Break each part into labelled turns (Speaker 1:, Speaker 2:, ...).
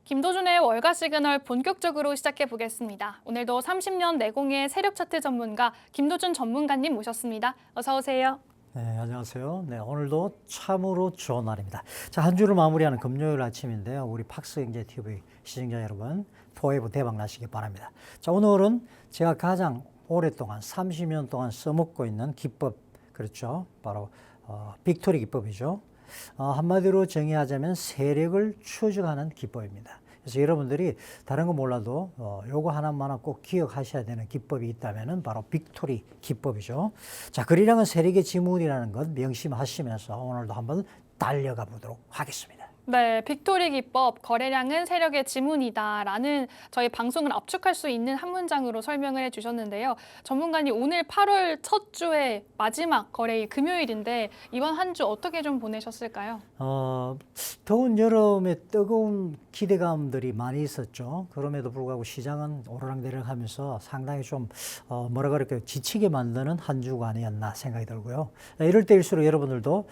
Speaker 1: 김도준의 월가 시그널 본격적으로 시작해 보겠습니다. 오늘도 30년 내공의 세력 차트 전문가 김도준 전문가님 모셨습니다. 어서 오세요.
Speaker 2: 네, 안녕하세요. 네, 오늘도 참으로 좋은 날입니다. 자, 한 주를 마무리하는 금요일 아침인데요. 우리 팍스경제TV 시청자 여러분, 포에버 대박 나시기 바랍니다. 자, 오늘은 제가 가장 오랫동안 30년 동안 써먹고 있는 기법, 그렇죠. 바로 빅토리 기법이죠. 한마디로 정의하자면 세력을 추적하는 기법입니다. 그래서 여러분들이 다른 거 몰라도 요거 하나만은 꼭 기억하셔야 되는 기법이 있다면 바로 빅토리 기법이죠. 자, 거래량은 세력의 지문이라는 것 명심하시면서 오늘도 한번 달려가 보도록 하겠습니다.
Speaker 1: 네, 빅토리 기법, 거래량은 세력의 지문이다라는 저희 방송을 압축할 수 있는 한 문장으로 설명을 해주셨는데요. 전문가님, 오늘 8월 첫 주의 마지막 거래일 금요일인데 이번 한 주 어떻게 좀 보내셨을까요?
Speaker 2: 더운 여름에 뜨거운 기대감들이 많이 있었죠. 그럼에도 불구하고 시장은 오르락내리락 하면서 상당히 좀 뭐라 그럴까요? 지치게 만드는 한 주가 아니었나 생각이 들고요. 이럴 때일수록 여러분들도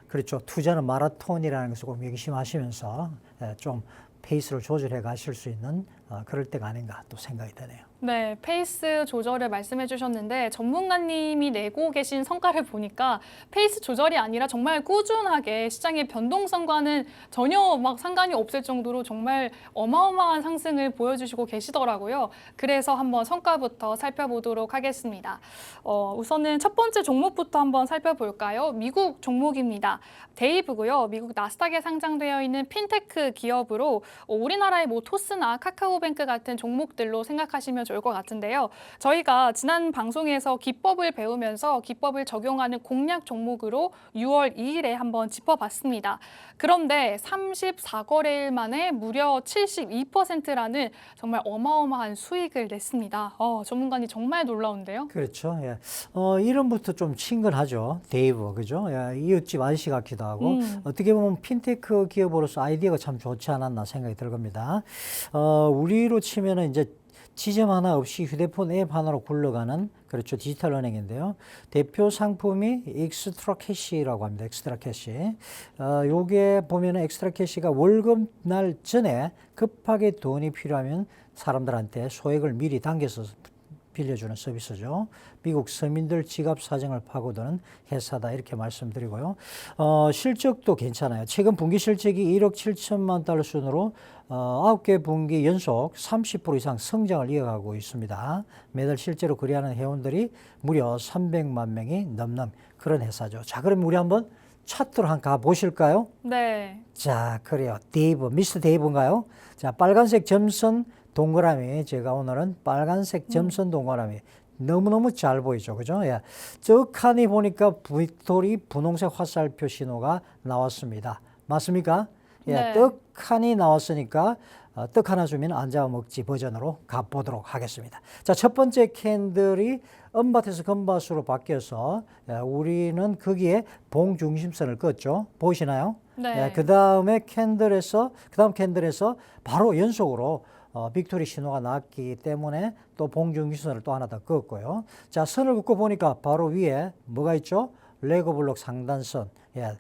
Speaker 2: 그렇죠. 투자는 마라톤이라는 것을 꼭 명심하시면서 좀 페이스를 조절해 가실 수 있는 그럴 때가 아닌가 또 생각이 드네요.
Speaker 1: 네, 페이스 조절을 말씀해 주셨는데 전문가님이 내고 계신 성과를 보니까 페이스 조절이 아니라 정말 꾸준하게 시장의 변동성과는 전혀 막 상관이 없을 정도로 정말 어마어마한 상승을 보여주시고 계시더라고요. 그래서 한번 성과부터 살펴보도록 하겠습니다. 우선은 첫 번째 종목부터 한번 살펴볼까요? 미국 종목입니다. 데이브고요. 미국 나스닥에 상장되어 있는 핀테크 기업으로 우리나라의 뭐 토스나 카카오뱅크 같은 종목들로 생각하시면 좋을 것 같은데요. 저희가 지난 방송에서 기법을 배우면서 기법을 적용하는 공략 종목으로 6월 2일에 한번 짚어봤습니다. 그런데 34거래일 만에 무려 72%라는 정말 어마어마한 수익을 냈습니다. 전문가님 정말 놀라운데요.
Speaker 2: 그렇죠. 예. 이름부터 좀 친근하죠. 데이브, 그죠? 예, 이웃집 아저씨 같기도 하고 어떻게 보면 핀테크 기업으로서 아이디어가 참 좋지 않았나 생각이 들 겁니다. 우리로 치면은 이제 지점 하나 없이 휴대폰 앱 하나로 굴러가는 그렇죠. 디지털 은행인데요. 대표 상품이 엑스트라 캐시라고 합니다. 엑스트라 캐시. 요게 보면은 엑스트라 캐시가 월급 날 전에 급하게 돈이 필요하면 사람들한테 소액을 미리 당겨서 빌려주는 서비스죠. 미국 서민들 지갑 사정을 파고드는 회사다 이렇게 말씀드리고요. 실적도 괜찮아요. 최근 분기 실적이 1억 7천만 달러 순으로 9개 분기 연속 30% 이상 성장을 이어가고 있습니다. 매달 실제로 거래하는 회원들이 무려 300만 명이 넘는 그런 회사죠. 자, 그럼 우리 한번 차트로 한번 가보실까요?
Speaker 1: 네.
Speaker 2: 자, 그래요. 데이브, 미스터 데이브인가요? 자, 빨간색 점선 동그라미, 제가 오늘은 빨간색 점선 동그라미 너무너무 잘 보이죠, 그죠? 예. 저 칸이 보니까 빅토리 분홍색 화살표 신호가 나왔습니다. 맞습니까? 예,
Speaker 1: 네.
Speaker 2: 떡 칸이 나왔으니까 떡 하나 주면 안 잡아먹지 버전으로 가보도록 하겠습니다. 자, 첫 번째 캔들이 은밭에서 금밭으로 바뀌어서 우리는 거기에 봉중심선을 껐죠. 보이시나요?
Speaker 1: 네.
Speaker 2: 예, 그 다음 캔들에서 바로 연속으로 빅토리 신호가 나왔기 때문에 또 봉중심선을 또 하나 더 껐고요. 자, 선을 긋고 보니까 바로 위에 뭐가 있죠? 레고블록 상단선. 예,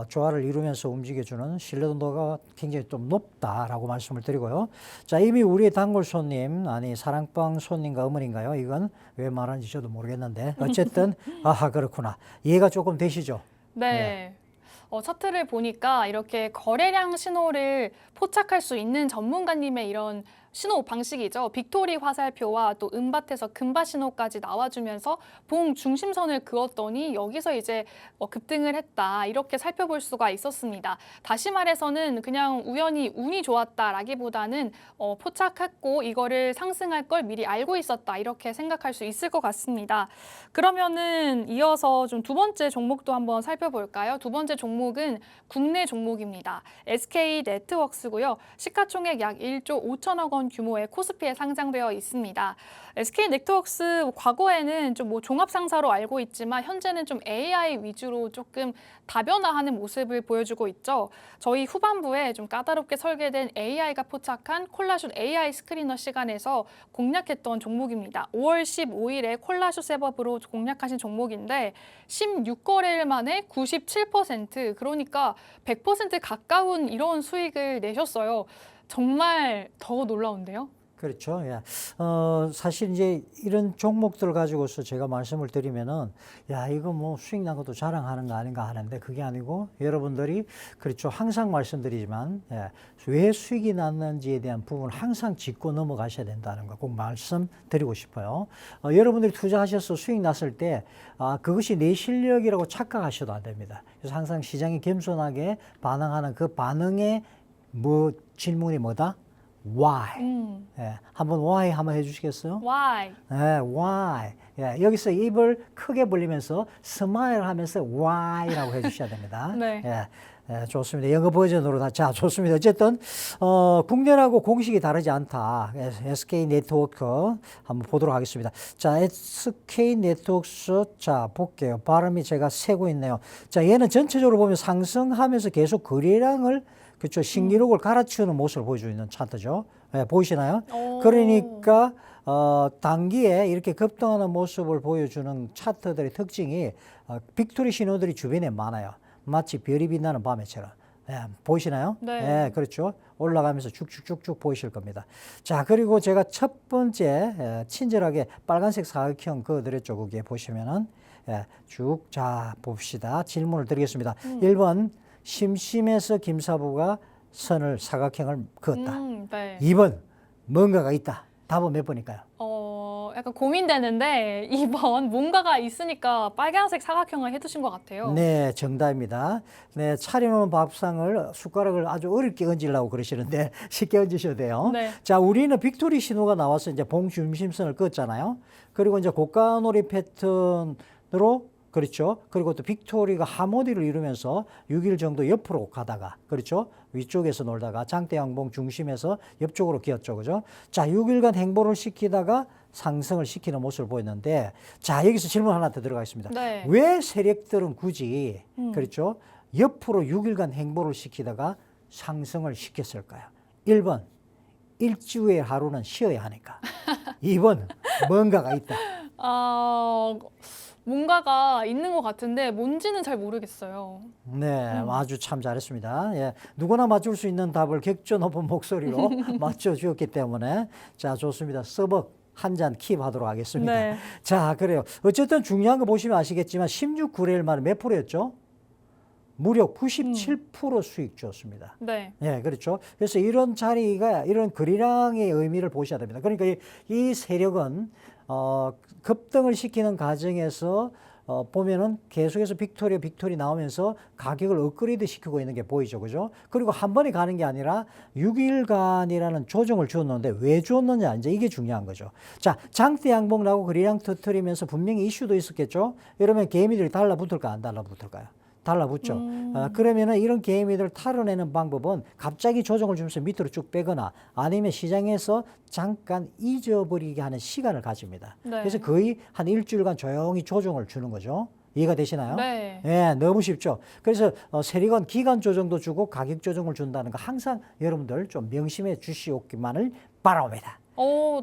Speaker 2: 조화를 이루면서 움직여주는 신뢰도가 굉장히 좀 높다라고 말씀을 드리고요. 자, 이미 우리의 단골 손님, 아니 사랑방 손님과 어머니인가요? 이건 왜 말하는지 저도 모르겠는데 어쨌든 아하 그렇구나. 이해가 조금 되시죠?
Speaker 1: 네. 차트를 보니까 이렇게 거래량 신호를 포착할 수 있는 전문가님의 이런 신호 방식이죠. 빅토리 화살표와 또 은밭에서 금밭 신호까지 나와주면서 봉 중심선을 그었더니 여기서 이제 급등을 했다. 이렇게 살펴볼 수가 있었습니다. 다시 말해서는 그냥 우연히 운이 좋았다라기보다는 포착했고 이거를 상승할 걸 미리 알고 있었다. 이렇게 생각할 수 있을 것 같습니다. 그러면은 이어서 좀 두 번째 종목도 한번 살펴볼까요? 두 번째 종목은 국내 종목입니다. SK 네트워크스고요. 시가총액 약 1조 5천억 원 원 규모의 코스피에 상장되어 있습니다. SK네트워크스 과거에는 좀 뭐 종합상사로 알고 있지만 현재는 좀 AI 위주로 조금 다변화하는 모습을 보여주고 있죠. 저희 후반부에 좀 까다롭게 설계된 AI가 포착한 콜라슛 AI 스크리너 시간에서 공략했던 종목입니다. 5월 15일에 콜라슛 셋업으로 공략하신 종목인데 16거래일 만에 97%, 그러니까 100% 가까운 이런 수익을 내셨어요. 정말 더 놀라운데요?
Speaker 2: 그렇죠. 예. 사실 이제 이런 종목들 가지고서 제가 말씀을 드리면은, 야, 이거 뭐 수익 난 것도 자랑하는 거 아닌가 하는데 그게 아니고 여러분들이, 그렇죠. 항상 말씀드리지만, 예, 왜 수익이 났는지에 대한 부분을 항상 짚고 넘어가셔야 된다는 거 꼭 말씀드리고 싶어요. 여러분들이 투자하셔서 수익 났을 때, 그것이 내 실력이라고 착각하셔도 안 됩니다. 그래서 항상 시장이 겸손하게 반응하는 그 반응의 질문이 뭐다? Why? 예, 한번 why 한번 해주시겠어요?
Speaker 1: Why?
Speaker 2: 예, why? 예, 여기서 입을 크게 벌리면서 smile 하면서 why라고 해주셔야 됩니다.
Speaker 1: 네.
Speaker 2: 예, 좋습니다. 영어 버전으로 자, 좋습니다. 어쨌든 국내하고 공식이 다르지 않다. SK 네트워크 한번 보도록 하겠습니다. 자, SK 네트워크 자 볼게요. 발음이 제가 세고 있네요. 자, 얘는 전체적으로 보면 상승하면서 계속 거래량을, 그렇죠, 신기록을 갈아치우는 모습을 보여주고 있는 차트죠. 예, 보이시나요? 그러니까 단기에 이렇게 급등하는 모습을 보여주는 차트들의 특징이 빅토리 신호들이 주변에 많아요. 마치 별이 빛나는 밤에처럼. 예, 보이시나요?
Speaker 1: 네.
Speaker 2: 예, 그렇죠. 올라가면서 쭉쭉쭉쭉 보이실 겁니다. 자, 그리고 제가 첫 번째 친절하게 빨간색 사각형 그어드렸죠. 거기에 보시면은 쭉 자 봅시다. 질문을 드리겠습니다. 1번 심심해서 김사부가 선을 사각형을 그었다.
Speaker 1: 네.
Speaker 2: 2번 뭔가가 있다. 답은 몇 번일까요?
Speaker 1: 약간 고민되는데 2번 뭔가가 있으니까 빨간색 사각형을 해두신 것 같아요.
Speaker 2: 네, 정답입니다. 네, 차려놓은 밥상을 숟가락을 아주 어렵게 얹으려고 그러시는데 쉽게 얹으셔도 돼요.
Speaker 1: 네.
Speaker 2: 자, 우리는 빅토리 신호가 나와서 이제 봉중심선을 그었잖아요. 그리고 이제 고가놀이 패턴으로, 그렇죠. 그리고 또 빅토리가 하모니를 이루면서 6일 정도 옆으로 가다가, 그렇죠. 위쪽에서 놀다가 장대양봉 중심에서 옆쪽으로 기었죠. 그죠? 자, 6일간 행보를 시키다가 상승을 시키는 모습을 보였는데, 자, 여기서 질문 하나 더 들어가겠습니다.
Speaker 1: 네.
Speaker 2: 왜 세력들은 굳이, 그렇죠, 옆으로 6일간 행보를 시키다가 상승을 시켰을까요? 1번, 일주일 하루는 쉬어야 하니까. 2번, 뭔가가 있다.
Speaker 1: 뭔가가 있는 것 같은데 뭔지는 잘 모르겠어요.
Speaker 2: 네, 아주 참 잘했습니다. 예, 누구나 맞출 수 있는 답을 객조 높은 목소리로 맞춰주었기 때문에, 자, 좋습니다. 서버 한 잔 킵하도록 하겠습니다.
Speaker 1: 네.
Speaker 2: 자, 그래요. 어쨌든 중요한 거 보시면 아시겠지만 16거래일 만에 몇 프로였죠? 무려 97% 수익 줬습니다.
Speaker 1: 네.
Speaker 2: 예, 그렇죠. 그래서 이런 자리가, 이런 거래량의 의미를 보셔야 됩니다. 그러니까 이 세력은 급등을 시키는 과정에서 보면은 계속해서 빅토리 나오면서 가격을 업그레이드 시키고 있는 게 보이죠. 그죠? 그리고 한 번에 가는 게 아니라 6일간이라는 조정을 주었는데 왜 주었느냐, 이제 이게 중요한 거죠. 자, 장대 양봉 나고 거래량 터트리면서 분명히 이슈도 있었겠죠? 이러면 개미들이 달라붙을까, 안 달라붙을까요? 달라붙죠. 그러면은 이런 개미들을 탈어내는 방법은 갑자기 조정을 주면서 밑으로 쭉 빼거나 아니면 시장에서 잠깐 잊어버리게 하는 시간을 가집니다.
Speaker 1: 네.
Speaker 2: 그래서 거의 한 일주일간 조용히 조정을 주는 거죠. 이해가 되시나요?
Speaker 1: 네.
Speaker 2: 예, 너무 쉽죠. 그래서 세력은 기간 조정도 주고 가격 조정을 준다는 거 항상 여러분들 좀 명심해 주시옵기만을 바랍니다.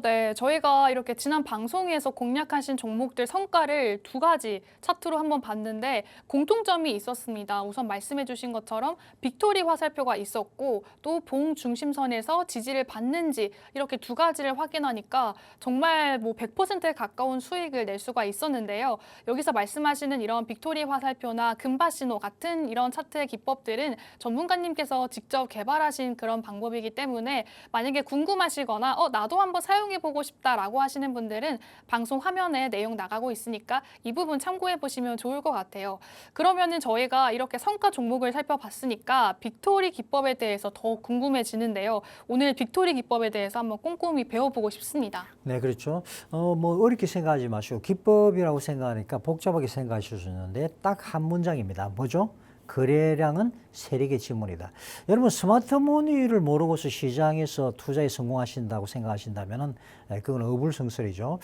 Speaker 1: 네. 저희가 이렇게 지난 방송에서 공략하신 종목들 성과를 두 가지 차트로 한번 봤는데 공통점이 있었습니다. 우선 말씀해 주신 것처럼 빅토리 화살표가 있었고 또 봉 중심선에서 지지를 받는지 이렇게 두 가지를 확인하니까 정말 뭐 100%에 가까운 수익을 낼 수가 있었는데요. 여기서 말씀하시는 이런 빅토리 화살표나 금바신호 같은 이런 차트의 기법들은 전문가님께서 직접 개발하신 그런 방법이기 때문에 만약에 궁금하시거나 나도 한번 사용해보고 싶다라고 하시는 분들은 방송 화면에 내용 나가고 있으니까 이 부분 참고해보시면 좋을 것 같아요. 그러면은 저희가 이렇게 성과 종목을 살펴봤으니까 빅토리 기법에 대해서 더 궁금해지는데요. 오늘 빅토리 기법에 대해서 한번 꼼꼼히 배워보고 싶습니다.
Speaker 2: 네, 그렇죠. 뭐 어렵게 생각하지 마시고 기법이라고 생각하니까 복잡하게 생각하실 수 있는데 딱 한 문장입니다. 뭐죠? 거래량은 세력의 지문이다. 여러분 스마트머니를 모르고서 시장에서 투자에 성공하신다고 생각하신다면 그건 어불성설이죠.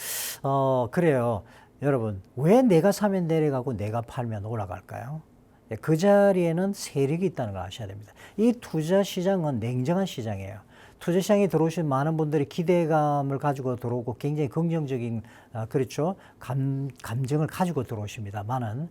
Speaker 2: 그래요. 여러분 왜 내가 사면 내려가고 내가 팔면 올라갈까요? 그 자리에는 세력이 있다는 걸 아셔야 됩니다. 이 투자 시장은 냉정한 시장이에요. 투자 시장에 들어오신 많은 분들이 기대감을 가지고 들어오고 굉장히 긍정적인 그렇죠 감정을 가지고 들어오십니다만은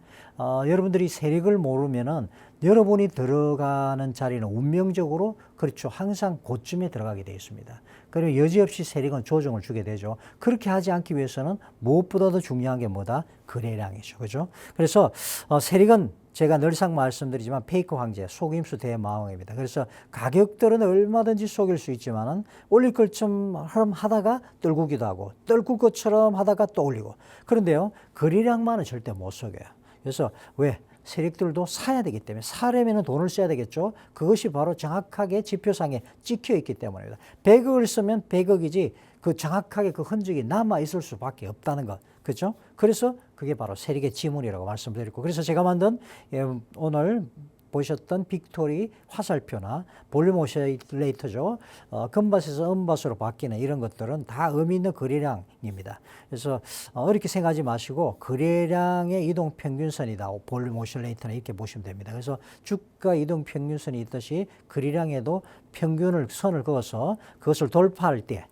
Speaker 2: 여러분들이 세력을 모르면은 여러분이 들어가는 자리는 운명적으로 그렇죠 항상 고점에 들어가게 되어 있습니다. 그리고 여지없이 세력은 조정을 주게 되죠. 그렇게 하지 않기 위해서는 무엇보다도 중요한 게 뭐다? 거래량이죠. 그죠? 그래서 세력은 제가 늘상 말씀드리지만 페이크 황제, 속임수 대마왕입니다. 그래서 가격들은 얼마든지 속일 수 있지만은 올릴 것처럼 하다가 떨구기도 하고 떨굴 것처럼 하다가 또 올리고. 그런데요, 거래량만은 절대 못 속여요. 그래서 왜? 세력들도 사야 되기 때문에 사려면 돈을 써야 되겠죠. 그것이 바로 정확하게 지표상에 찍혀 있기 때문입니다. 100억을 쓰면 100억이지 그 정확하게 그 흔적이 남아 있을 수밖에 없다는 것. 그렇죠? 그래서 그게 바로 세력의 지문이라고 말씀드렸고 그래서 제가 만든 오늘 보셨던 빅토리 화살표나 볼륨 오실레이터죠. 금밭에서 음밭으로 바뀌는 이런 것들은 다 의미 있는 거래량입니다. 그래서 어렵게 생각하지 마시고 거래량의 이동 평균선이다. 볼륨 오실레이터는 이렇게 보시면 됩니다. 그래서 주가 이동 평균선이 있듯이 거래량에도 평균을 선을 그어서 그것을 돌파할 때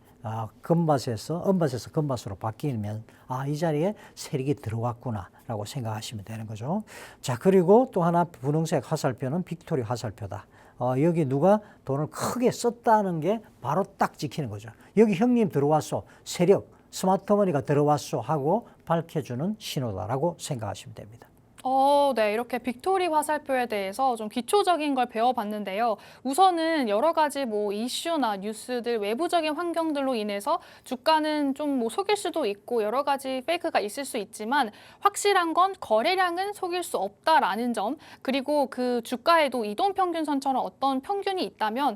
Speaker 2: 음밭에서 금밭으로 바뀌면 이 자리에 세력이 들어왔구나라고 생각하시면 되는 거죠. 자, 그리고 또 하나 분홍색 화살표는 빅토리 화살표다. 여기 누가 돈을 크게 썼다는 게 바로 딱 찍히는 거죠. 여기 형님 들어왔어. 세력, 스마트머니가 들어왔어 하고 밝혀주는 신호다라고 생각하시면 됩니다.
Speaker 1: 네. 이렇게 빅토리 화살표에 대해서 좀 기초적인 걸 배워봤는데요. 우선은 여러 가지 뭐 이슈나 뉴스들, 외부적인 환경들로 인해서 주가는 좀 뭐 속일 수도 있고 여러 가지 페이크가 있을 수 있지만 확실한 건 거래량은 속일 수 없다라는 점, 그리고 그 주가에도 이동평균선처럼 어떤 평균이 있다면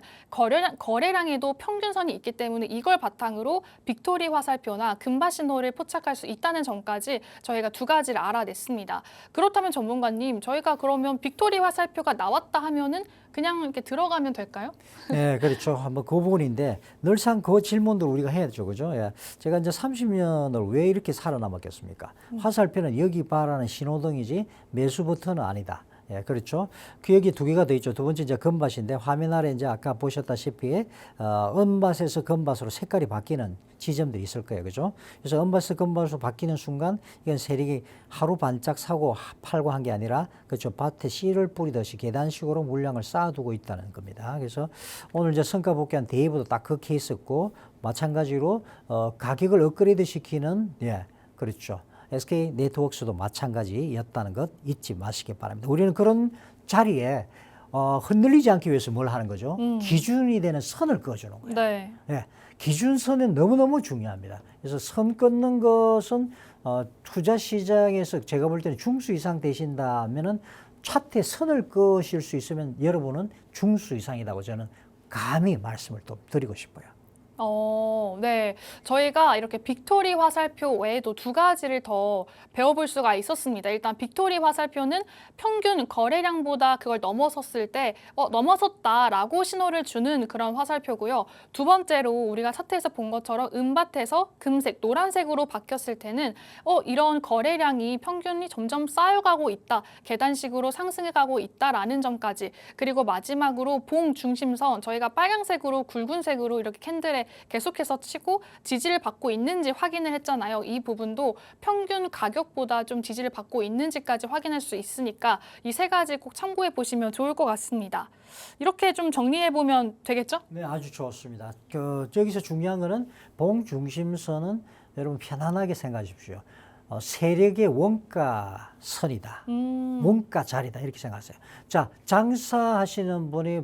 Speaker 1: 거래량에도 평균선이 있기 때문에 이걸 바탕으로 빅토리 화살표나 금바 신호를 포착할 수 있다는 점까지 저희가 두 가지를 알아냈습니다. 그렇다면 전문가님, 저희가 그러면 빅토리 화살표가 나왔다 하면은 그냥 이렇게 들어가면 될까요?
Speaker 2: 네, 그렇죠. 한번 그 부분인데 늘상 그 질문도 우리가 해야죠, 그죠? 예. 제가 이제 30년을 왜 이렇게 살아남았겠습니까? 화살표는 여기 바라는 신호등이지 매수 버튼은 아니다. 예, 그렇죠. 그 여기 두 개가 더 있죠. 두 번째 이제 금밭인데 화면 아래 이제 아까 보셨다시피 은밭에서 금밭으로 색깔이 바뀌는 지점들이 있을 거예요, 그죠? 그래서 은밭에서 금밭으로 바뀌는 순간 이건 세력이 하루 반짝 사고 팔고 한 게 아니라 그렇죠. 밭에 씨를 뿌리듯이 계단식으로 물량을 쌓아두고 있다는 겁니다. 그래서 오늘 이제 성과 복귀한 데이브도 딱 그 케이스였고 마찬가지로 가격을 업그레이드 시키는 그렇죠. SK 네트워크스도 마찬가지였다는 것 잊지 마시기 바랍니다. 우리는 그런 자리에 흔들리지 않기 위해서 뭘 하는 거죠? 기준이 되는 선을 그어주는 거예요.
Speaker 1: 네.
Speaker 2: 네, 기준선은 너무너무 중요합니다. 그래서 선 끊는 것은 투자 시장에서 제가 볼 때는 중수 이상 되신다면은 차트에 선을 그으실 수 있으면 여러분은 중수 이상이라고 저는 감히 말씀을 또 드리고 싶어요.
Speaker 1: 네. 저희가 이렇게 빅토리 화살표 외에도 두 가지를 더 배워볼 수가 있었습니다. 일단 빅토리 화살표는 평균 거래량보다 그걸 넘어섰을 때 넘어섰다라고 신호를 주는 그런 화살표고요. 두 번째로 우리가 차트에서 본 것처럼 은밭에서 금색, 노란색으로 바뀌었을 때는 이런 거래량이 평균이 점점 쌓여가고 있다. 계단식으로 상승해가고 있다라는 점까지. 그리고 마지막으로 봉 중심선, 저희가 빨간색으로 굵은색으로 이렇게 캔들에 계속해서 치고 지지를 받고 있는지 확인을 했잖아요. 이 부분도 평균 가격보다 좀 지지를 받고 있는지까지 확인할 수 있으니까 이 세 가지 꼭 참고해 보시면 좋을 것 같습니다. 이렇게 좀 정리해 보면 되겠죠?
Speaker 2: 네, 아주 좋습니다. 저기서 중요한 거는 봉 중심선은 여러분 편안하게 생각하십시오. 세력의 원가선이다. 원가 자리다. 이렇게 생각하세요. 자, 장사하시는 분이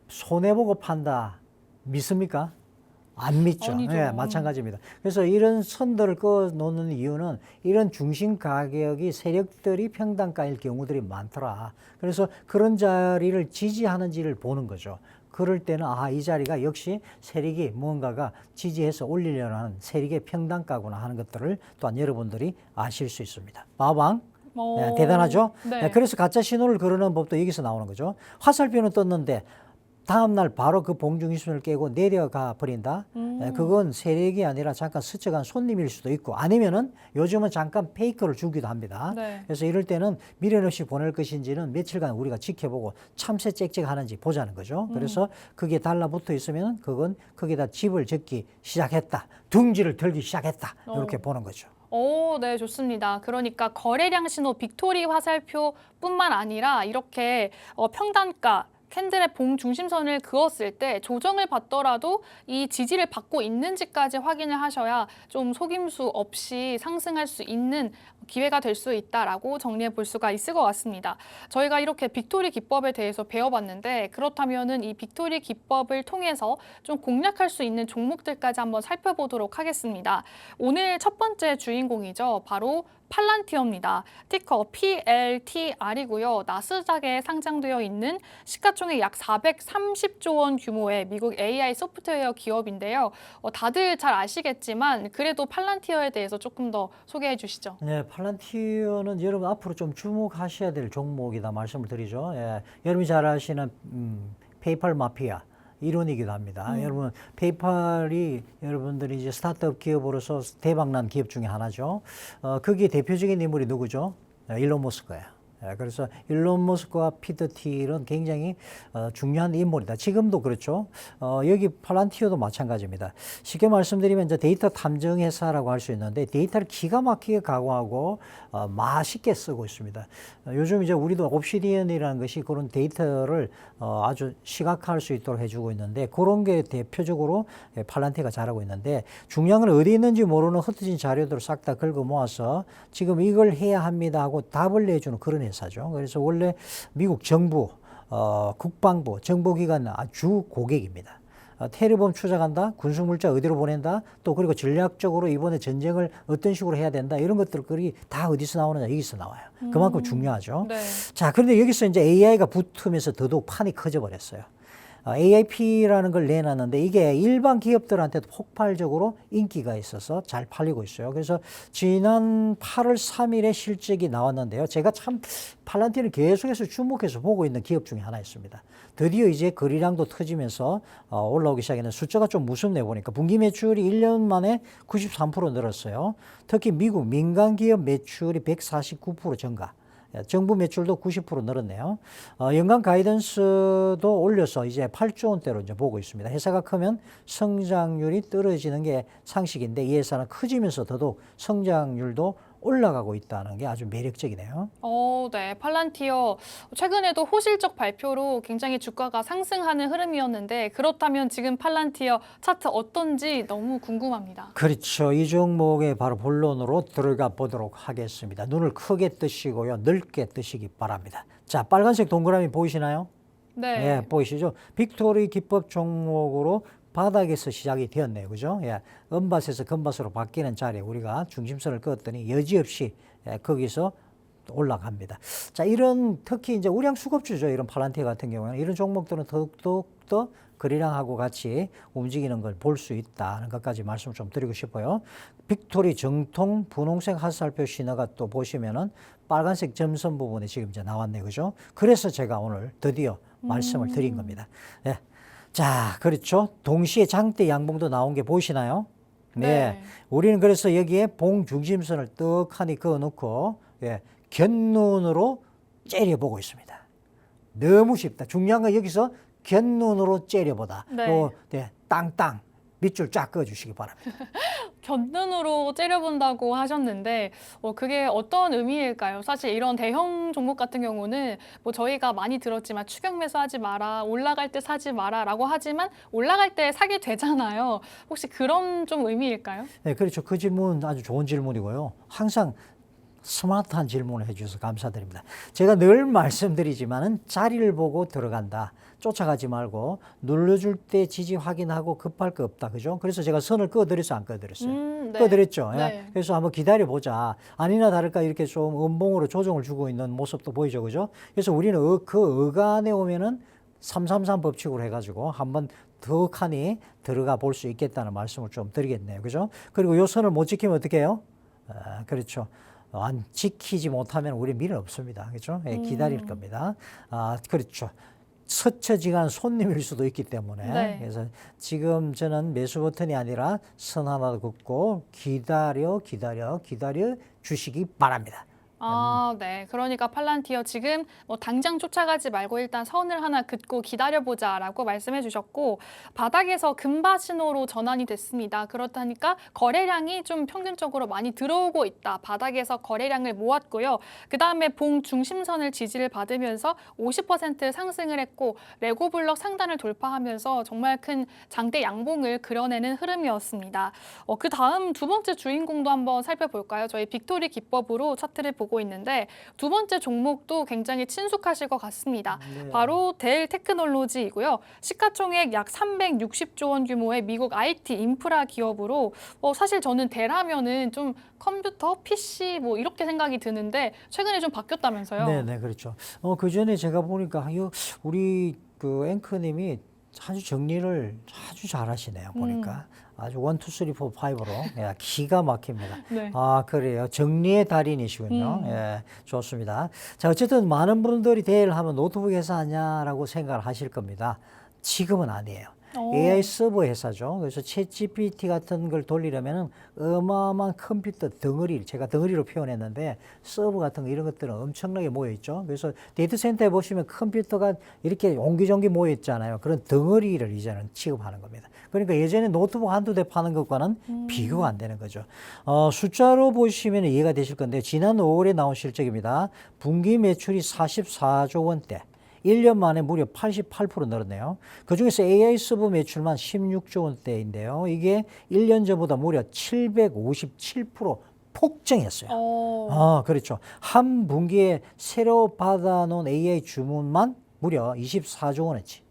Speaker 2: 손해보고 판다. 믿습니까? 안 믿죠.
Speaker 1: 아니죠.
Speaker 2: 네, 마찬가지입니다. 그래서 이런 선들을 그어 놓는 이유는 이런 중심 가격이 세력들이 평단가일 경우들이 많더라. 그래서 그런 자리를 지지하는지를 보는 거죠. 그럴 때는 이 자리가 역시 세력이 무언가가 지지해서 올리려는 하는 세력의 평단가구나 하는 것들을 또한 여러분들이 아실 수 있습니다. 마방 대단하죠?
Speaker 1: 네.
Speaker 2: 그래서 가짜 신호를 거르는 법도 여기서 나오는 거죠. 화살표는 떴는데 다음날 바로 그 봉중신호를 깨고 내려가 버린다. 그건 세력이 아니라 잠깐 스쳐간 손님일 수도 있고 아니면은 요즘은 잠깐 페이커를 주기도 합니다.
Speaker 1: 네.
Speaker 2: 그래서 이럴 때는 미련 없이 보낼 것인지는 며칠간 우리가 지켜보고 참새 짹짹하는지 보자는 거죠. 그래서 그게 달라붙어 있으면 그건 거기다 집을 짓기 시작했다. 둥지를 들기 시작했다. 이렇게 보는 거죠.
Speaker 1: 네, 좋습니다. 그러니까 거래량 신호 빅토리 화살표뿐만 아니라 이렇게 평단가 캔들의 봉 중심선을 그었을 때 조정을 받더라도 이 지지를 받고 있는지까지 확인을 하셔야 좀 속임수 없이 상승할 수 있는 기회가 될 수 있다라고 정리해 볼 수가 있을 것 같습니다. 저희가 이렇게 빅토리 기법에 대해서 배워봤는데 그렇다면은 이 빅토리 기법을 통해서 좀 공략할 수 있는 종목들까지 한번 살펴보도록 하겠습니다. 오늘 첫 번째 주인공이죠. 바로 팔란티어입니다. 티커 PLTR이고요. 나스닥에 상장되어 있는 시가총액 약 430조 원 규모의 미국 AI 소프트웨어 기업인데요. 다들 잘 아시겠지만 그래도 팔란티어에 대해서 조금 더 소개해 주시죠.
Speaker 2: 네, 팔란티어는 여러분 앞으로 좀 주목하셔야 될 종목이다 말씀을 드리죠. 여러분이 잘 아시는 페이팔 마피아. 이론이기도 합니다. 여러분 페이팔이 여러분들이 이제 스타트업 기업으로서 대박난 기업 중에 하나죠. 거기에 대표적인 인물이 누구죠? 일론 머스크예요. 그래서 일론 머스크와 피터 틸은 굉장히 중요한 인물이다. 지금도 그렇죠. 여기 팔란티어도 마찬가지입니다. 쉽게 말씀드리면 이제 데이터 탐정 회사라고 할 수 있는데 데이터를 기가 막히게 가공하고 맛있게 쓰고 있습니다. 요즘 이제 우리도 옵시디언이라는 것이 그런 데이터를 아주 시각화할 수 있도록 해주고 있는데 그런 게 대표적으로 팔란티어가 잘하고 있는데 중요한 건 어디 있는지 모르는 흩어진 자료들을 싹 다 긁어 모아서 지금 이걸 해야 합니다 하고 답을 내주는 그런 회사죠. 그래서 원래 미국 정부, 국방부, 정보기관 주 고객입니다. 테러범 추적한다, 군수물자 어디로 보낸다, 또 그리고 전략적으로 이번에 전쟁을 어떤 식으로 해야 된다 이런 것들이 다 어디서 나오느냐 여기서 나와요. 그만큼 중요하죠.
Speaker 1: 네.
Speaker 2: 자, 그런데 여기서 이제 AI가 붙으면서 더더욱 판이 커져 버렸어요. AIP라는 걸 내놨는데 이게 일반 기업들한테도 폭발적으로 인기가 있어서 잘 팔리고 있어요. 그래서 지난 8월 3일에 실적이 나왔는데요. 제가 참 팔란티어를 계속해서 주목해서 보고 있는 기업 중에 하나였습니다. 드디어 이제 거래량도 터지면서 올라오기 시작했는데 숫자가 좀 무섭네 보니까 분기 매출이 1년 만에 93% 늘었어요. 특히 미국 민간 기업 매출이 149% 증가. 정부 매출도 90% 늘었네요. 연간 가이던스도 올려서 이제 8조 원대로 이제 보고 있습니다. 회사가 크면 성장률이 떨어지는 게 상식인데 이 회사는 커지면서 더더욱 성장률도 올라가고 있다는 게 아주 매력적이네요.
Speaker 1: 네. 팔란티어 최근에도 호실적 발표로 굉장히 주가가 상승하는 흐름이었는데 그렇다면 지금 팔란티어 차트 어떤지 너무 궁금합니다.
Speaker 2: 그렇죠. 이 종목의 바로 본론으로 들어가 보도록 하겠습니다. 눈을 크게 뜨시고요. 넓게 뜨시기 바랍니다. 자, 빨간색 동그라미 보이시나요?
Speaker 1: 네.
Speaker 2: 보이시죠? 빅토리 기법 종목으로 바닥에서 시작이 되었네요. 그죠? 은밭에서 금밭으로 바뀌는 자리에 우리가 중심선을 그었더니 여지없이 거기서 올라갑니다. 자, 이런 특히 이제 우량 수급주죠. 이런 팔란티어 같은 경우에는 이런 종목들은 더욱더 거래량하고 같이 움직이는 걸 볼 수 있다는 것까지 말씀을 좀 드리고 싶어요. 빅토리 정통 분홍색 화살표 신호가 또 보시면은 빨간색 점선 부분에 지금 이제 나왔네요. 그죠? 그래서 제가 오늘 드디어 말씀을 드린 겁니다. 자, 그렇죠. 동시에 장대 양봉도 나온 게 보이시나요? 네. 우리는 그래서 여기에 봉 중심선을 떡하니 그어놓고 곁눈으로 째려보고 있습니다. 너무 쉽다. 중요한 건 여기서 곁눈으로 째려보다. 땅땅 밑줄 쫙 그어주시기 바랍니다.
Speaker 1: 곁눈으로 째려본다고 하셨는데 그게 어떤 의미일까요? 사실 이런 대형 종목 같은 경우는 뭐 저희가 많이 들었지만 추격 매수하지 마라, 올라갈 때 사지 마라라고 하지만 올라갈 때 사게 되잖아요. 혹시 그런 좀 의미일까요?
Speaker 2: 네, 그렇죠. 그 질문 아주 좋은 질문이고요. 항상 스마트한 질문을 해주셔서 감사드립니다. 제가 늘 말씀드리지만은 자리를 보고 들어간다. 쫓아가지 말고 눌러줄 때 지지 확인하고 급할 거 없다. 그죠? 그래서 제가 선을 그어드렸어요, 안 그어드렸어요?
Speaker 1: 네.
Speaker 2: 그어드렸죠.
Speaker 1: 네.
Speaker 2: 그래서 한번 기다려보자. 아니나 다를까 이렇게 좀 음봉으로 조정을 주고 있는 모습도 보이죠. 그죠? 그래서 우리는 그 어간에 오면은 333 법칙으로 해가지고 한번 더 칸이 들어가 볼 수 있겠다는 말씀을 좀 드리겠네요. 그죠? 그리고 요 선을 못 지키면 어떻게 해요? 그렇죠. 안 지키지 못하면 우리 미래 없습니다. 그렇죠? 예, 기다릴 겁니다. 그렇죠. 스쳐지간 손님일 수도 있기 때문에
Speaker 1: 네.
Speaker 2: 그래서 지금 저는 매수 버튼이 아니라 선 하나 긋고 기다려 주시기 바랍니다.
Speaker 1: 네. 그러니까 팔란티어 지금 뭐 당장 쫓아가지 말고 일단 선을 하나 긋고 기다려보자라고 말씀해 주셨고 바닥에서 금바 신호로 전환이 됐습니다. 그렇다니까 거래량이 좀 평균적으로 많이 들어오고 있다. 바닥에서 거래량을 모았고요. 그 다음에 봉 중심선을 지지를 받으면서 50% 상승을 했고 레고블럭 상단을 돌파하면서 정말 큰 장대 양봉을 그려내는 흐름이었습니다. 그 다음 두 번째 주인공도 한번 살펴볼까요? 저희 빅토리 기법으로 차트를 보고 있는데 두 번째 종목도 굉장히 친숙하실 것 같습니다.
Speaker 2: 네.
Speaker 1: 바로 델 테크놀로지이고요. 시가총액 약 360조 원 규모의 미국 IT 인프라 기업으로 사실 저는 델 하면은 좀 컴퓨터, PC 뭐 이렇게 생각이 드는데 최근에 좀 바뀌었다면서요?
Speaker 2: 네, 그렇죠. 그 전에 제가 보니까 우리 그 앵커님이 아주 정리를 아주 잘하시네요. 보니까 아주 1, 2, 3, 4, 5로 예, 기가 막힙니다.
Speaker 1: 네.
Speaker 2: 그래요. 정리의 달인이시군요. 예, 좋습니다. 자, 어쨌든 많은 분들이 델 하면 노트북 회사 아니냐라고 생각을 하실 겁니다. 지금은 아니에요. AI 서버 회사죠. 그래서 챗GPT 같은 걸 돌리려면 어마어마한 컴퓨터 덩어리, 제가 덩어리로 표현했는데 서버 같은 거 이런 것들은 엄청나게 모여 있죠. 그래서 데이터 센터에 보시면 컴퓨터가 이렇게 옹기종기 모여 있잖아요. 그런 덩어리를 이제는 취급하는 겁니다. 그러니까 예전에 노트북 한두 대 파는 것과는 비교가 안 되는 거죠. 숫자로 보시면 이해가 되실 건데 지난 5월에 나온 실적입니다. 분기 매출이 44조 원대. 1년 만에 무려 88% 늘었네요. 그중에서 AI 서버 매출만 16조 원대인데요. 이게 1년 전보다 무려 757% 폭증했어요. 그렇죠. 한 분기에 새로 받아놓은 AI 주문만 무려 24조 원어치.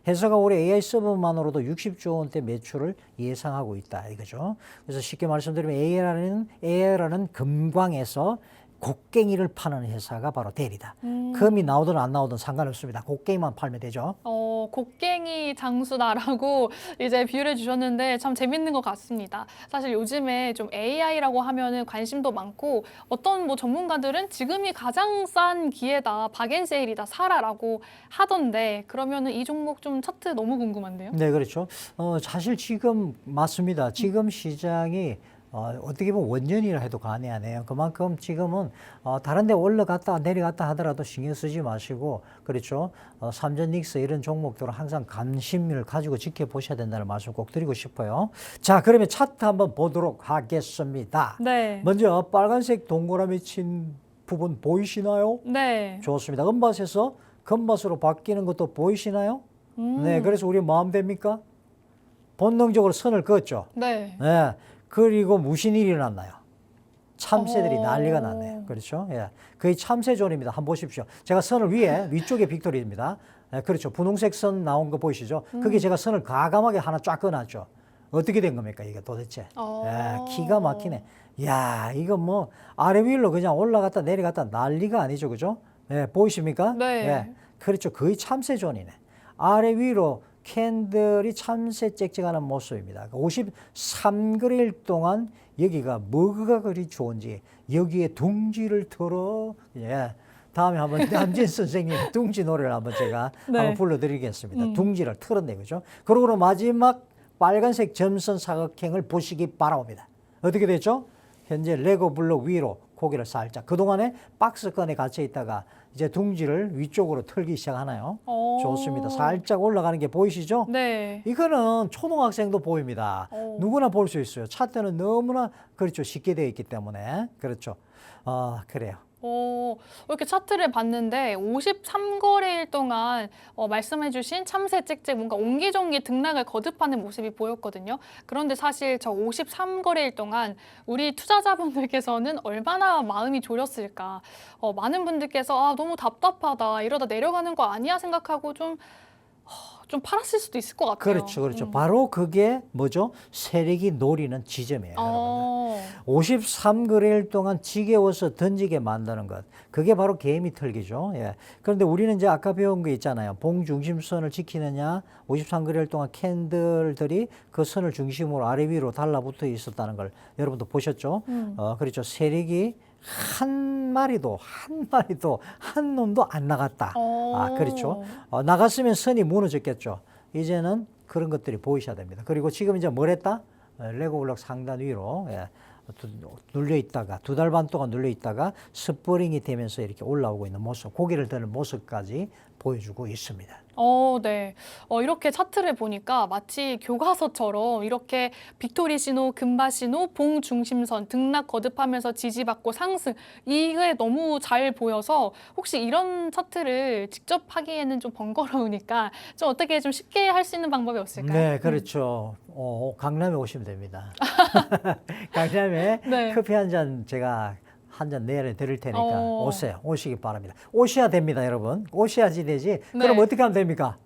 Speaker 2: 회사가 올해 AI 서버만으로도 60조 원대 매출을 예상하고 있다 이거죠. 그래서 쉽게 말씀드리면 AI라는 금광에서 곡괭이를 파는 회사가 바로 델이다. 금이 나오든 안 나오든 상관없습니다. 곡괭이만 팔면 되죠.
Speaker 1: 곡괭이 장수다라고 이제 비유를 주셨는데 참 재밌는 것 같습니다. 사실 요즘에 좀 AI라고 하면은 관심도 많고 어떤 뭐 전문가들은 지금이 가장 싼 기회다, 박앤세일이다, 사라라고 하던데 그러면은 이 종목 좀 차트 너무 궁금한데요?
Speaker 2: 네, 그렇죠. 사실 지금 맞습니다. 지금 시장이 어떻게 보면 원년이라 해도 과언이 아니에요. 그만큼 지금은 다른 데 올라갔다 내려갔다 하더라도 신경 쓰지 마시고 그렇죠. 삼전 닉스 이런 종목들은 항상 관심을 가지고 지켜보셔야 된다는 말씀 꼭 드리고 싶어요. 자, 그러면 차트 한번 보도록 하겠습니다.
Speaker 1: 네.
Speaker 2: 먼저 빨간색 동그라미 친 부분 보이시나요?
Speaker 1: 네.
Speaker 2: 좋습니다. 은밭에서 금밭으로 바뀌는 것도 보이시나요? 네, 그래서 우리 마음 됩니까? 본능적으로 선을 그었죠.
Speaker 1: 네.
Speaker 2: 네. 그리고 무슨 일이 일어났나요? 참새들이 난리가 났네요. 그렇죠? 예. 거의 참새존입니다. 한번 보십시오. 제가 선을 위쪽에 빅토리입니다. 예, 그렇죠. 분홍색 선 나온 거 보이시죠? 그게 제가 선을 과감하게 하나 쫙 그어놨죠. 어떻게 된 겁니까, 이게 도대체? 예, 기가 막히네. 야, 이거 뭐, 아래 위로 그냥 올라갔다 내려갔다 난리가 아니죠. 그죠? 예, 보이십니까?
Speaker 1: 네.
Speaker 2: 예, 그렇죠. 거의 참새존이네. 아래 위로 캔들이 참새 짹짹하는 모습입니다. 53거래일 동안 여기가 뭐가 그리 좋은지 여기에 둥지를 틀어 다음에 한번 남진 선생님 둥지 노래를 한번 제가 한번 불러드리겠습니다. 둥지를 틀었네 그죠? 그러고 마지막 빨간색 점선 사각형을 보시기 바랍니다. 어떻게 됐죠? 현재 레고 블록 위로 고개를 살짝 그동안에 박스권에 갇혀 있다가 이제 둥지를 위쪽으로 틀기 시작하나요? 좋습니다. 살짝 올라가는 게 보이시죠?
Speaker 1: 네.
Speaker 2: 이거는 초등학생도 보입니다. 누구나 볼 수 있어요. 차트는 너무나 그렇죠. 쉽게 되어 있기 때문에. 그렇죠. 그래요.
Speaker 1: 이렇게 차트를 봤는데 53거래일 동안 말씀해주신 참새 짹짹 뭔가 옹기종기 등락을 거듭하는 모습이 보였거든요. 그런데 사실 저 53거래일 동안 우리 투자자분들께서는 얼마나 마음이 졸였을까. 많은 분들께서 너무 답답하다 이러다 내려가는 거 아니야 생각하고 좀 팔았을 수도 있을 것 같아요.
Speaker 2: 그렇죠. 그렇죠. 바로 그게 뭐죠? 세력이 노리는 지점이에요. 여러분들. 53거래일 동안 지겨워서 던지게 만드는 것. 그게 바로 개미 털기죠. 예. 그런데 우리는 이제 아까 배운 거 있잖아요. 봉 중심선을 지키느냐, 53거래일 동안 캔들들이 그 선을 중심으로 아래 위로 달라붙어 있었다는 걸 여러분도 보셨죠? 그렇죠. 세력이 한 마리도 한 놈도 안 나갔다.
Speaker 1: 어.
Speaker 2: 그렇죠. 나갔으면 선이 무너졌겠죠. 이제는 그런 것들이 보이셔야 됩니다. 그리고 지금 이제 뭘 했다? 레고 블록 상단 위로 눌려 있다가 2달 반 동안 눌려 있다가 스프링이 되면서 이렇게 올라오고 있는 모습, 고개를 드는 모습까지 보여주고 있습니다.
Speaker 1: 네. 이렇게 차트를 보니까 마치 교과서처럼 이렇게 빅토리 신호, 금바 신호, 봉 중심선, 등락 거듭하면서 지지받고 상승 이게 너무 잘 보여서 혹시 이런 차트를 직접 하기에는 좀 번거로우니까 좀 어떻게 좀 쉽게 할 수 있는 방법이 없을까요?
Speaker 2: 네, 그렇죠. 강남에 오시면 됩니다. 강남에
Speaker 1: 네.
Speaker 2: 커피 한 잔 제가 한 잔 내려 드릴 테니까
Speaker 1: 어.
Speaker 2: 오세요. 오시기 바랍니다. 오셔야 됩니다, 여러분. 오셔야지 되지.
Speaker 1: 네.
Speaker 2: 그럼 어떻게 하면 됩니까?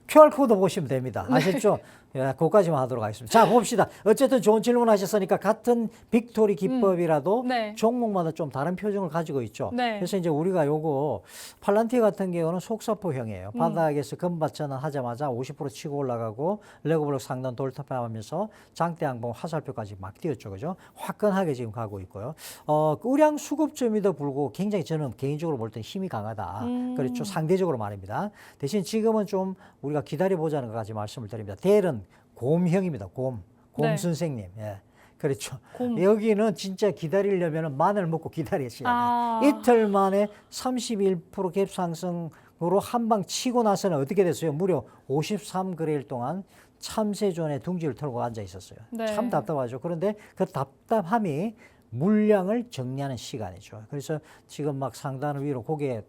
Speaker 2: QR코드 보시면 됩니다. 아셨죠? 예, 그거까지만 하도록 하겠습니다. 자, 봅시다. 어쨌든 좋은 질문 하셨으니까 같은 빅토리 기법이라도
Speaker 1: 네.
Speaker 2: 종목마다 좀 다른 표정을 가지고 있죠.
Speaker 1: 네.
Speaker 2: 그래서 이제 우리가 요거 팔란티어 같은 경우는 속사포형이에요. 바닥에서 금밭 전환하자마자 50% 치고 올라가고 레고블록 상단 돌파하면서 장대 양봉 화살표까지 막 뛰었죠. 그죠? 화끈하게 지금 가고 있고요. 우량 수급점에도 불구하고 굉장히 저는 개인적으로 볼 때 힘이 강하다. 그렇죠. 상대적으로 말입니다. 대신 지금은 좀 우리가 기다려보자는 것까지 말씀을 드립니다. 델은 곰형입니다. 곰
Speaker 1: 네.
Speaker 2: 선생님. 예. 그렇죠.
Speaker 1: 곰.
Speaker 2: 여기는 진짜 기다리려면 마늘 먹고 기다리셔야 돼요. 이틀 만에 31% 갭 상승으로 한 방 치고 나서는 어떻게 됐어요? 무려 53거래일 동안 참새존에 둥지를 털고 앉아 있었어요.
Speaker 1: 네.
Speaker 2: 참 답답하죠. 그런데 그 답답함이 물량을 정리하는 시간이죠. 그래서 지금 막 상단 위로 고개를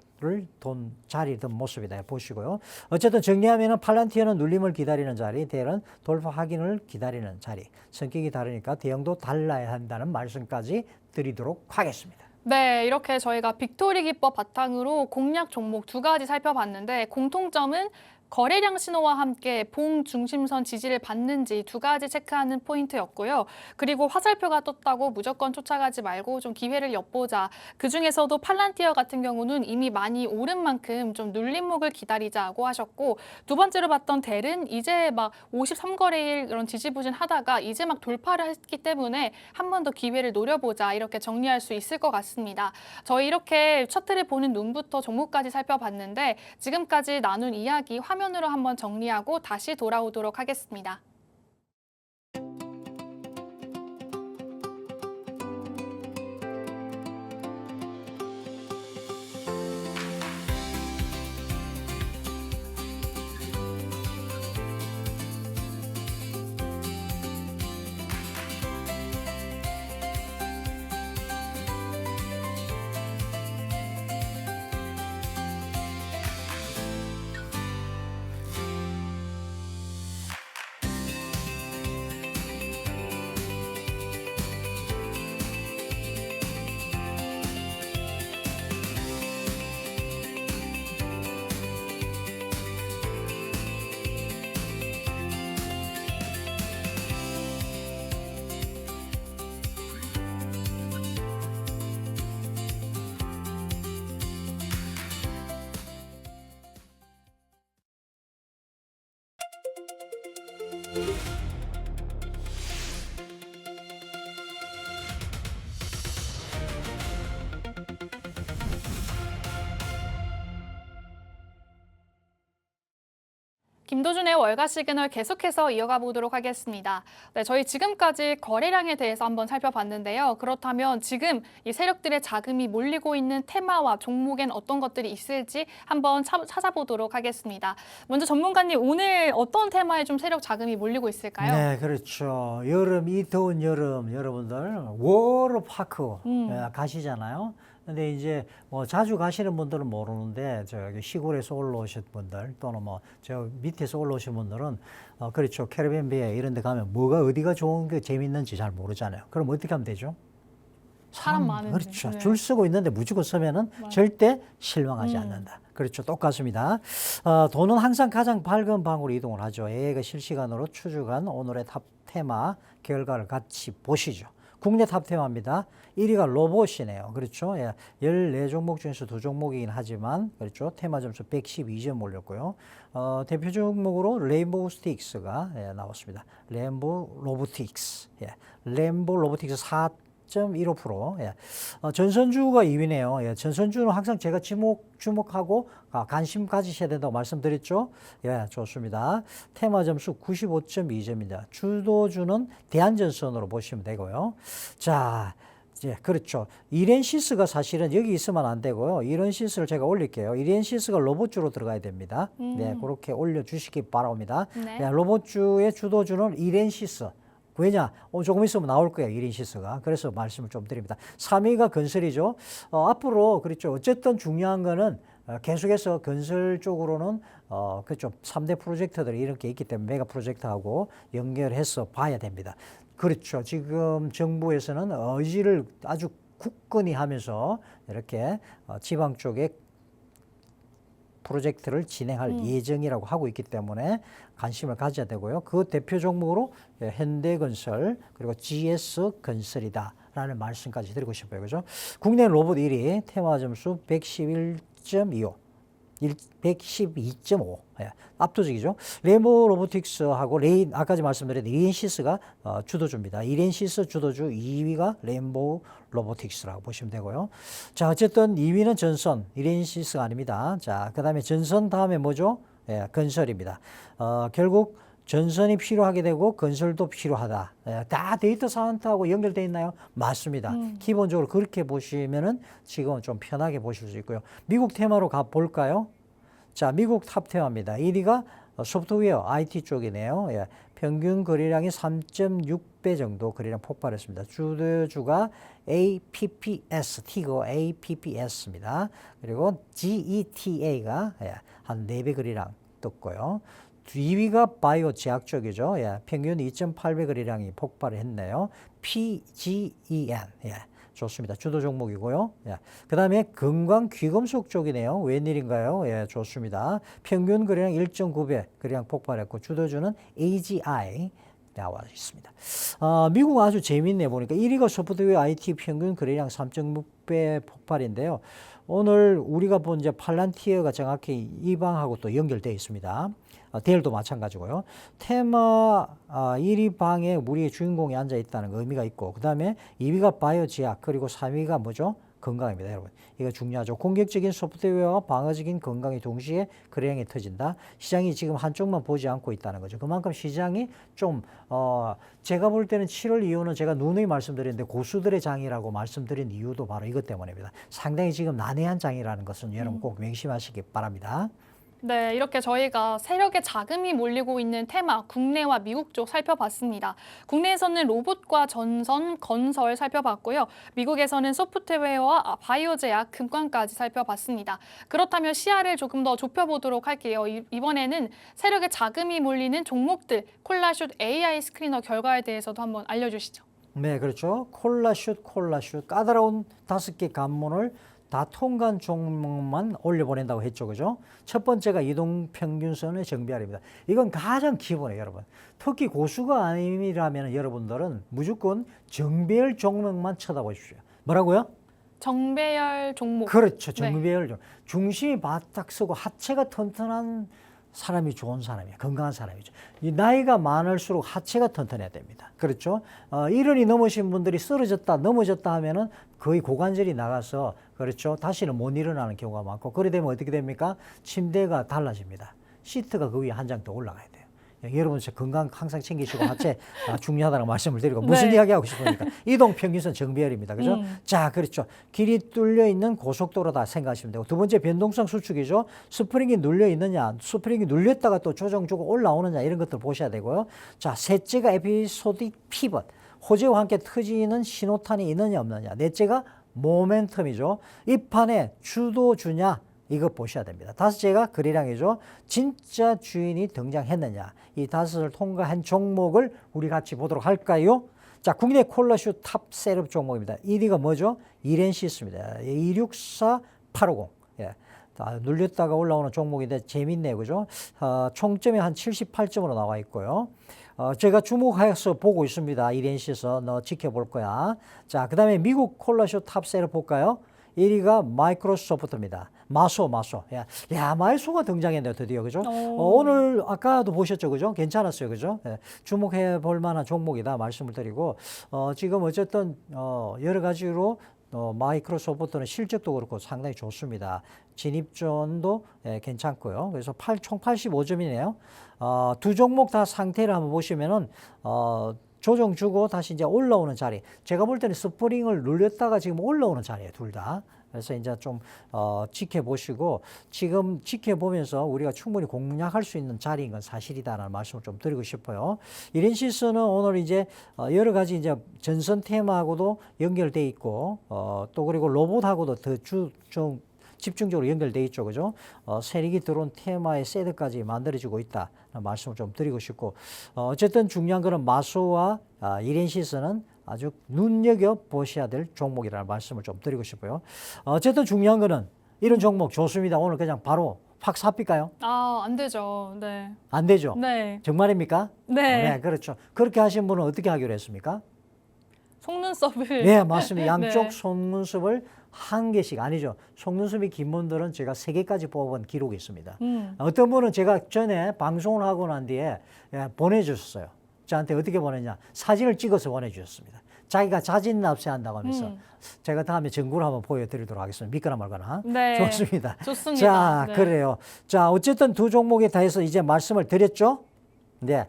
Speaker 2: 자리 든 모습이다 보시고요. 어쨌든 정리하면은 팔란티어는 눌림을 기다리는 자리, 델은 돌파 확인을 기다리는 자리. 성격이 다르니까 대형도 달라야 한다는 말씀까지 드리도록 하겠습니다.
Speaker 1: 네, 이렇게 저희가 빅토리 기법 바탕으로 공략 종목 2가지 살펴봤는데 공통점은 거래량 신호와 함께 봉 중심선 지지를 받는지 2가지 체크하는 포인트였고요. 그리고 화살표가 떴다고 무조건 쫓아가지 말고 좀 기회를 엿보자. 그중에서도 팔란티어 같은 경우는 이미 많이 오른 만큼 좀 눌림목을 기다리자고 하셨고, 두 번째로 봤던 델은 이제 막 53거래일 이런 지지부진하다가 이제 막 돌파를 했기 때문에 한 번 더 기회를 노려보자 이렇게 정리할 수 있을 것 같습니다. 저희 이렇게 차트를 보는 눈부터 종목까지 살펴봤는데 지금까지 나눈 이야기 화면으로 한번 정리하고 다시 돌아오도록 하겠습니다. 김도준의 월가 시그널 계속해서 이어가 보도록 하겠습니다. 네, 저희 지금까지 거래량에 대해서 한번 살펴봤는데요. 그렇다면 지금 이 세력들의 자금이 몰리고 있는 테마와 종목엔 어떤 것들이 있을지 한번 찾아보도록 하겠습니다. 먼저 전문가님, 오늘 어떤 테마에 좀 세력 자금이 몰리고 있을까요?
Speaker 2: 네, 그렇죠. 이 더운 여름 여러분들 워터파크 가시잖아요. 근데 이제 뭐 자주 가시는 분들은 모르는데 저기 시골에서 올라오신 분들 또는 뭐 저 밑에서 올라오신 분들은 그렇죠. 캐리비안베이 이런 데 가면 뭐가 어디가 좋은 게 재밌는지 잘 모르잖아요. 그럼 어떻게 하면 되죠?
Speaker 1: 사람 많은데.
Speaker 2: 그렇죠.
Speaker 1: 네.
Speaker 2: 줄 서고 있는데 무조건 서면은 절대 실망하지 않는다. 그렇죠. 똑같습니다. 돈은 항상 가장 밝은 방으로 이동을 하죠. AI가 실시간으로 추적한 오늘의 탑 테마 결과를 같이 보시죠. 국내 탑 테마입니다. 1위가 로봇이네요. 그렇죠. 예, 14종목 중에서 2종목이긴 하지만 그렇죠. 테마 점수 112점 올렸고요. 대표 종목으로 레인보우 스틱스가 나왔습니다. 레인보우 로보틱스. 예, 레인보우 로보틱스 4.15%. 예. 전선주가 2위네요. 예. 전선주는 항상 제가 주목하고 관심 가지셔야 된다고 말씀드렸죠. 예, 좋습니다. 테마 점수 95.2점입니다. 주도주는 대한전선으로 보시면 되고요. 자, 예, 그렇죠. 이렌시스가 사실은 여기 있으면 안 되고요. 이렌시스를 제가 올릴게요. 이렌시스가 로봇주로 들어가야 됩니다. 네, 그렇게 올려주시기 바랍니다.
Speaker 1: 네.
Speaker 2: 네, 로봇주의 주도주는 이렌시스. 왜냐? 조금 있으면 나올 거예요, 이렌시스가. 그래서 말씀을 좀 드립니다. 3위가 건설이죠. 앞으로, 그렇죠. 어쨌든 중요한 거는 계속해서 건설 쪽으로는 그렇죠. 3대 프로젝트들이 이렇게 있기 때문에 메가 프로젝트하고 연결해서 봐야 됩니다. 그렇죠. 지금 정부에서는 의지를 아주 굳건히 하면서 이렇게 지방 쪽에 프로젝트를 진행할 예정이라고 하고 있기 때문에 관심을 가져야 되고요. 그 대표 종목으로 현대건설 그리고 GS건설이다라는 말씀까지 드리고 싶어요. 그죠? 국내 로봇 1위 테마 점수 111.25. 112.5. 예, 압도적이죠. 레모 로보틱스하고 아까 말씀드린 이렌시스가 주도주입니다. 이렌시스 주도주 2위가 레인보우 로보틱스라고 보시면 되고요. 자, 어쨌든 2위는 전선, 이렌시스가 아닙니다. 자, 그 다음에 전선 다음에 뭐죠? 예, 건설입니다. 결국 전선이 필요하게 되고 건설도 필요하다. 예, 다 데이터 사이언스하고 연결되어 있나요? 맞습니다. 기본적으로 그렇게 보시면은 지금은 좀 편하게 보실 수 있고요. 미국 테마로 가볼까요? 자, 미국 탑 테마입니다. 1위가 소프트웨어 IT 쪽이네요. 예, 평균 거래량이 3.6배 정도 거래량 폭발했습니다. 주도주가 APPS, 티거 APPS입니다. 그리고 GETA가 한 4배 거래량 떴고요. 2위가 바이오 제약 쪽이죠. 예, 평균 2.8배 거래량이 폭발을 했네요. PGEN. 예, 좋습니다. 주도 종목이고요. 예, 그 다음에 건강귀금속 쪽이네요. 웬일인가요? 예, 좋습니다. 평균 거래량 1.9배 거래량 폭발했고 주도주는 AGI 나와 있습니다. 미국 아주 재밌네 보니까 1위가 소프트웨어 IT 평균 거래량 3.6배 폭발인데요. 오늘 우리가 본 이제 팔란티어가 정확히 이 방하고 또 연결되어 있습니다. 델도 마찬가지고요. 테마 1위 방에 우리의 주인공이 앉아 있다는 의미가 있고, 그 다음에 2위가 바이오 제약, 그리고 3위가 뭐죠? 건강입니다, 여러분. 이거 중요하죠. 공격적인 소프트웨어와 방어적인 건강이 동시에 거래량이 터진다. 시장이 지금 한쪽만 보지 않고 있다는 거죠. 그만큼 시장이 좀 제가 볼 때는 7월 이후는 제가 누누이 말씀드렸는데 고수들의 장이라고 말씀드린 이유도 바로 이것 때문입니다. 상당히 지금 난해한 장이라는 것은 여러분 꼭 명심하시기 바랍니다.
Speaker 1: 네, 이렇게 저희가 세력의 자금이 몰리고 있는 테마 국내와 미국 쪽 살펴봤습니다. 국내에서는 로봇과 전선, 건설 살펴봤고요. 미국에서는 소프트웨어와 바이오 제약, 금광까지 살펴봤습니다. 그렇다면 시야를 조금 더 좁혀보도록 할게요. 이번에는 세력의 자금이 몰리는 종목들 콜라슛 AI 스크리너 결과에 대해서도 한번 알려주시죠.
Speaker 2: 네, 그렇죠. 콜라슛 까다로운 5개 관문을 다 통과한 종목만 올려보낸다고 했죠. 그죠? 첫 번째가 이동평균선의 정비알입니다. 이건 가장 기본이에요, 여러분. 특히 고수가 아니라면 여러분들은 무조건 정배열 종목만 쳐다보십시오. 뭐라고요?
Speaker 1: 정배열 종목.
Speaker 2: 그렇죠. 정배열 종목. 중심이 바짝 서고 하체가 튼튼한 사람이 좋은 사람이에요. 건강한 사람이죠. 이 나이가 많을수록 하체가 튼튼해야 됩니다. 그렇죠? 일흔이 넘으신 분들이 쓰러졌다, 넘어졌다 하면은 거의 고관절이 나가서 그렇죠. 다시는 못 일어나는 경우가 많고 그래 되면 어떻게 됩니까? 침대가 달라집니다. 시트가 그 위에 한 장 더 올라가야 돼요. 여러분 건강 항상 챙기시고 하체 중요하다는 말씀을 드리고 무슨 이야기 하고 싶으니까 이동평균선 정비열입니다. 그죠? 자, 그렇죠. 길이 뚫려 있는 고속도로다 생각하시면 되고 두 번째 변동성 수축이죠. 스프링이 눌려 있느냐, 스프링이 눌렸다가 또 조정 주고 올라오느냐 이런 것들 보셔야 되고요. 자, 셋째가 에피소딕 피벗. 호재와 함께 터지는 신호탄이 있느냐 없느냐. 넷째가 모멘텀이죠. 이 판에 주도주냐 이거 보셔야 됩니다. 다섯째가 거래량이죠. 진짜 주인이 등장했느냐. 이 다섯을 통과한 종목을 우리 같이 보도록 할까요? 자, 국내 콜라슛 탑 셋업 종목입니다. 1위가 뭐죠? 이렌시스입니다. 264850. 예. 눌렸다가 올라오는 종목인데 재밌네요. 그죠? 총점이 한 78점으로 나와 있고요. 제가 주목해서 보고 있습니다. 이렌시스 너 지켜볼 거야. 자, 그 다음에 미국 콜라쇼 탑셀을 볼까요? 1위가 마이크로소프트입니다. 마소. 야, 마이소가 등장했네요, 드디어. 그죠? 오늘 아까도 보셨죠, 그죠? 괜찮았어요, 그죠? 예, 주목해 볼 만한 종목이다 말씀을 드리고, 지금 어쨌든, 여러 가지로 마이크로소프트는 실적도 그렇고 상당히 좋습니다. 진입전도 괜찮고요. 그래서 총 85점이네요. 두 종목 다 상태를 한번 보시면은, 조정 주고 다시 이제 올라오는 자리. 제가 볼 때는 스프링을 눌렸다가 지금 올라오는 자리예요, 둘 다. 그래서 이제 좀 지켜보시고 지금 지켜보면서 우리가 충분히 공략할 수 있는 자리인 건 사실이다라는 말씀을 좀 드리고 싶어요. 이렌시스는 오늘 이제 여러 가지 이제 전선 테마하고도 연결돼 있고 또 그리고 로봇하고도 더 좀 집중적으로 연결돼 있죠, 그죠? 세력이 들어온 테마의 세트까지 만들어지고 있다 말씀을 좀 드리고 싶고 어쨌든 중요한 거는 마소와 이렌시스는 아주 눈여겨 보셔야 될 종목이라는 말씀을 좀 드리고 싶어요. 어쨌든 중요한 거는 이런 종목 좋습니다. 오늘 그냥 바로 확 삽니까요?
Speaker 1: 안 되죠. 네.
Speaker 2: 안 되죠?
Speaker 1: 네.
Speaker 2: 정말입니까?
Speaker 1: 네.
Speaker 2: 네, 그렇죠. 그렇게 하신 분은 어떻게 하기로 했습니까?
Speaker 1: 속눈썹을.
Speaker 2: 네, 맞습니다. 양쪽
Speaker 1: 네.
Speaker 2: 속눈썹을 한 개씩 아니죠. 속눈썹이 긴 분들은 제가 3개까지 뽑은 기록이 있습니다. 어떤 분은 제가 전에 방송을 하고 난 뒤에 보내주셨어요. 저한테 어떻게 보냈냐. 사진을 찍어서 보내주셨습니다. 자기가 자진 납세한다고 하면서 제가 다음에 정보를 한번 보여드리도록 하겠습니다. 믿거나 말거나.
Speaker 1: 네.
Speaker 2: 좋습니다.
Speaker 1: 좋습니다.
Speaker 2: 자,
Speaker 1: 네.
Speaker 2: 그래요. 자, 어쨌든 두 종목에 대해서 이제 말씀을 드렸죠. 네,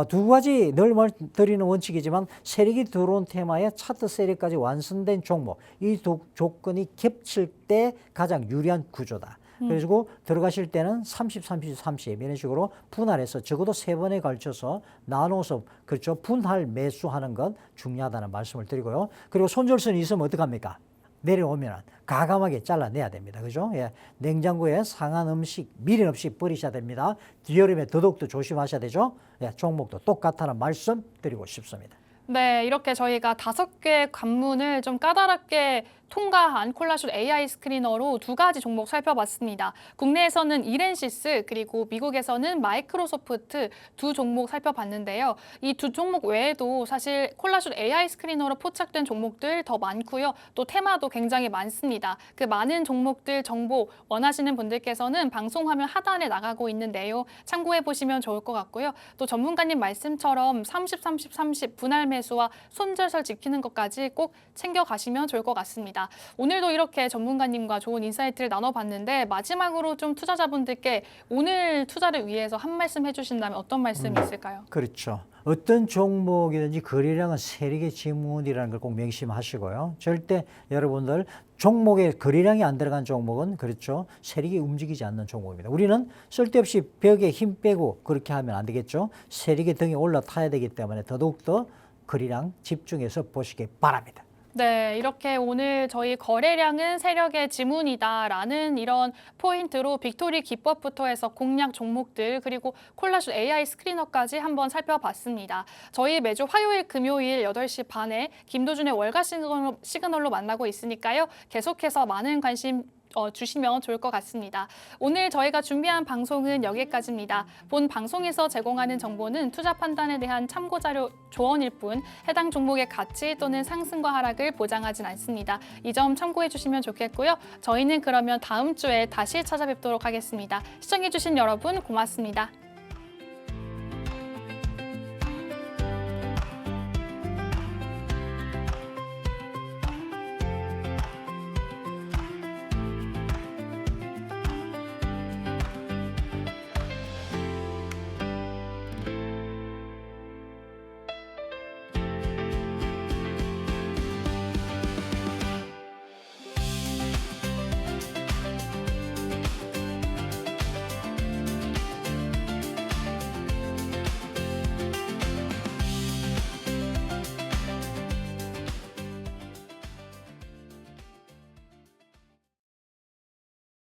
Speaker 2: 두 가지 늘 드리는 원칙이지만 세력이 들어온 테마에 차트 세력까지 완성된 종목, 이 두 조건이 겹칠 때 가장 유리한 구조다. 그리고 들어가실 때는 30, 30, 30 이런 식으로 분할해서 적어도 3번에 걸쳐서 나눠서 그렇죠 분할 매수하는 건 중요하다는 말씀을 드리고요. 그리고 손절선이 있으면 어떡합니까? 내려오면 가감하게 잘라내야 됩니다. 그죠? 예. 냉장고에 상한 음식, 미린 없이 버리셔야 됩니다. 여름에 더더욱더 조심하셔야 되죠? 예. 종목도 똑같다는 말씀 드리고 싶습니다.
Speaker 1: 네, 이렇게 저희가 5개 관문을 좀 까다롭게 통과한 콜라슛 AI 스크리너로 2가지 종목 살펴봤습니다. 국내에서는 이렌시스 그리고 미국에서는 마이크로소프트 두 종목 살펴봤는데요. 이 두 종목 외에도 사실 콜라슛 AI 스크리너로 포착된 종목들 더 많고요. 또 테마도 굉장히 많습니다. 그 많은 종목들 정보 원하시는 분들께서는 방송 화면 하단에 나가고 있는 내용 참고해 보시면 좋을 것 같고요. 또 전문가님 말씀처럼 30, 30, 30 분할 매수와 손절설 지키는 것까지 꼭 챙겨가시면 좋을 것 같습니다. 오늘도 이렇게 전문가님과 좋은 인사이트를 나눠봤는데 마지막으로 좀 투자자분들께 오늘 투자를 위해서 한 말씀 해주신다면 어떤 말씀이 있을까요?
Speaker 2: 그렇죠. 어떤 종목이든지 거래량은 세력의 지문이라는 걸 꼭 명심하시고요. 절대 여러분들 종목에 거래량이 안 들어간 종목은 그렇죠. 세력이 움직이지 않는 종목입니다. 우리는 쓸데없이 벽에 힘 빼고 그렇게 하면 안 되겠죠. 세력의 등에 올라타야 되기 때문에 더더욱더 거래량 집중해서 보시기 바랍니다.
Speaker 1: 네, 이렇게 오늘 저희 거래량은 세력의 지문이다라는 이런 포인트로 빅토리 기법부터 해서 공략 종목들 그리고 콜라슛 AI 스크리너까지 한번 살펴봤습니다. 저희 매주 화요일, 금요일 8시 반에 김도준의 월가 시그널로 만나고 있으니까요. 계속해서 많은 관심 주시면 좋을 것 같습니다. 오늘 저희가 준비한 방송은 여기까지입니다. 본 방송에서 제공하는 정보는 투자 판단에 대한 참고 자료 조언일 뿐 해당 종목의 가치 또는 상승과 하락을 보장하진 않습니다. 이 점 참고해 주시면 좋겠고요. 저희는 그러면 다음 주에 다시 찾아뵙도록 하겠습니다. 시청해 주신 여러분 고맙습니다.